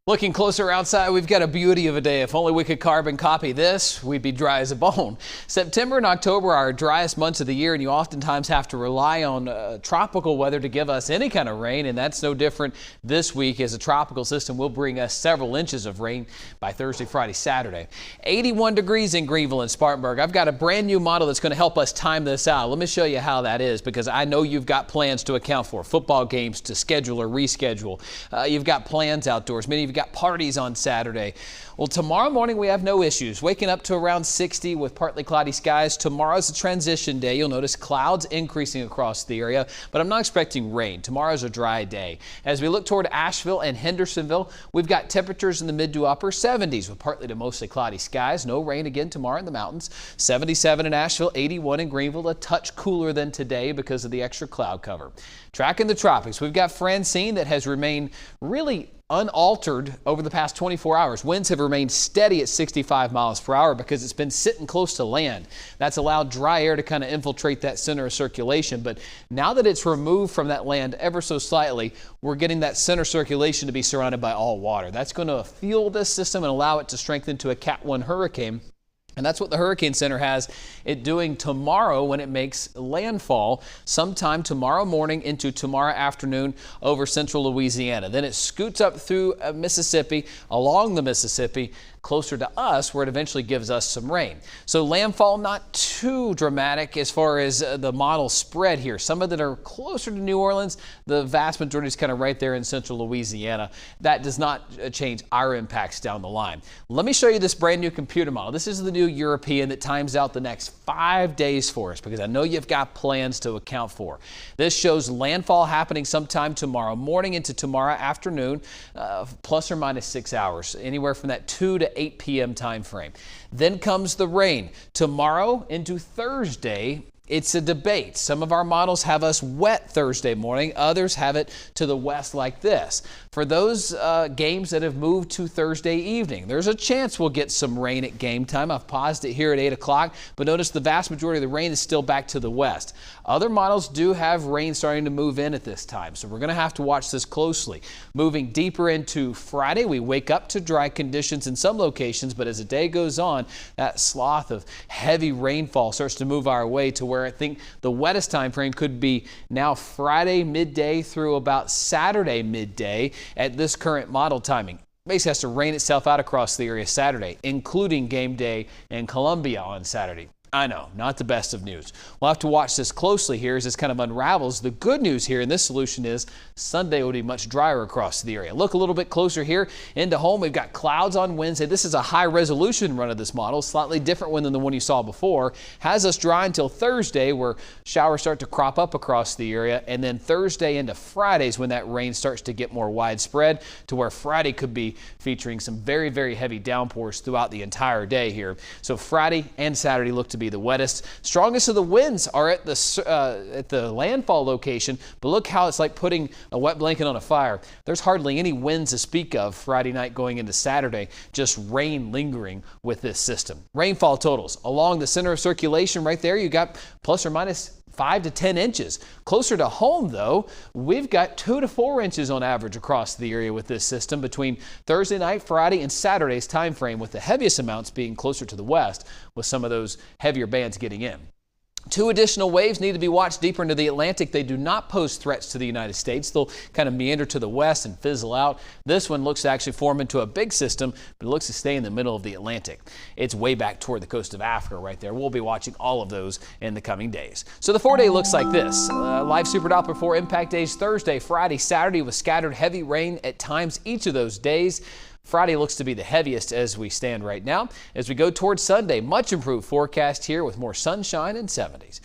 Looking closer outside, we've got a beauty of a day. If only we could carbon copy this, we'd be dry as a bone. September and October are our driest months of the year, and you oftentimes have to rely on tropical weather to give us any kind of rain, and that's no different this week, as a tropical system will bring us several inches of rain by Thursday, Friday, Saturday. 81 degrees in Greenville and Spartanburg. I've got a brand new model that's going to help us time this out. Let me show you how that is, because I know you've got plans to account for, football games to schedule or reschedule. You've got plans outdoors. Many of you got parties on Saturday. Well, tomorrow morning we have no issues. Waking up to around 60 with partly cloudy skies. Tomorrow's a transition day. You'll notice clouds increasing across the area, but I'm not expecting rain. Tomorrow's a dry day. As we look toward Asheville and Hendersonville, we've got temperatures in the mid to upper 70s with partly to mostly cloudy skies. No rain again tomorrow in the mountains. 77 in Asheville, 81 in Greenville, a touch cooler than today because of the extra cloud cover. Tracking the tropics, we've got Francine that has remained really unaltered over the past 24 hours. Winds have remained steady at 65 miles per hour because it's been sitting close to land. That's allowed dry air to kind of infiltrate that center of circulation. But now that it's removed from that land ever so slightly, we're getting that center circulation to be surrounded by all water. That's going to fuel this system and allow it to strengthen to a Cat 1 hurricane. And that's what the Hurricane Center has it doing tomorrow when it makes landfall sometime tomorrow morning into tomorrow afternoon over central Louisiana. Then it scoots up through Mississippi, along the Mississippi, closer to us, where it eventually gives us some rain. So landfall not too dramatic as far as the model spread here. Some of that are closer to New Orleans. The vast majority is kind of right there in central Louisiana. That does not change our impacts down the line. Let me show you this brand new computer model. This is the new European that times out the next 5 days for us, because I know you've got plans to account for. This shows landfall happening sometime tomorrow morning into tomorrow afternoon, plus or minus 6 hours, anywhere from that 2 to 8 p.m. time frame. Then comes the rain. Tomorrow into Thursday, it's a debate. Some of our models have us wet Thursday morning. Others have it to the west like this. For those games that have moved to Thursday evening, there's a chance we'll get some rain at game time. I've paused it here at 8 o'clock, but notice the vast majority of the rain is still back to the west. Other models do have rain starting to move in at this time, so we're going to have to watch this closely. Moving deeper into Friday, we wake up to dry conditions in some locations, but as the day goes on, that swath of heavy rainfall starts to move our way to where I think the wettest time frame could be now Friday midday through about Saturday midday at this current model timing. Basically has to rain itself out across the area Saturday, including game day in Columbia on Saturday. I know, not the best of news. We'll have to watch this closely here as this kind of unravels. The good news here in this solution is Sunday will be much drier across the area. Look a little bit closer here into home. We've got clouds on Wednesday. This is a high resolution run of this model, slightly different one than the one you saw before. Has us dry until Thursday, where showers start to crop up across the area, and then Thursday into Friday is when that rain starts to get more widespread, to where Friday could be featuring some very, very heavy downpours throughout the entire day here. So Friday and Saturday look to be the wettest. Strongest of the winds are at the landfall location, but look how it's like putting a wet blanket on a fire. There's hardly any winds to speak of Friday night going into Saturday, just rain lingering with this system. Rainfall totals along the center of circulation right there, you got plus or minus 5 to 10 inches. Closer to home, though, we've got 2 to 4 inches on average across the area with this system between Thursday night, Friday, and Saturday's time frame, with the heaviest amounts being closer to the west, with some of those heavier bands getting in. 2 additional waves need to be watched deeper into the Atlantic. They do not pose threats to the United States. They'll kind of meander to the west and fizzle out. This one looks to actually form into a big system, but it looks to stay in the middle of the Atlantic. It's way back toward the coast of Africa right there. We'll be watching all of those in the coming days. So the 4-day looks like this. Live Super Doppler 4 impact days Thursday, Friday, Saturday with scattered heavy rain at times each of those days. Friday looks to be the heaviest as we stand right now. As we go towards Sunday, much improved forecast here with more sunshine and 70s.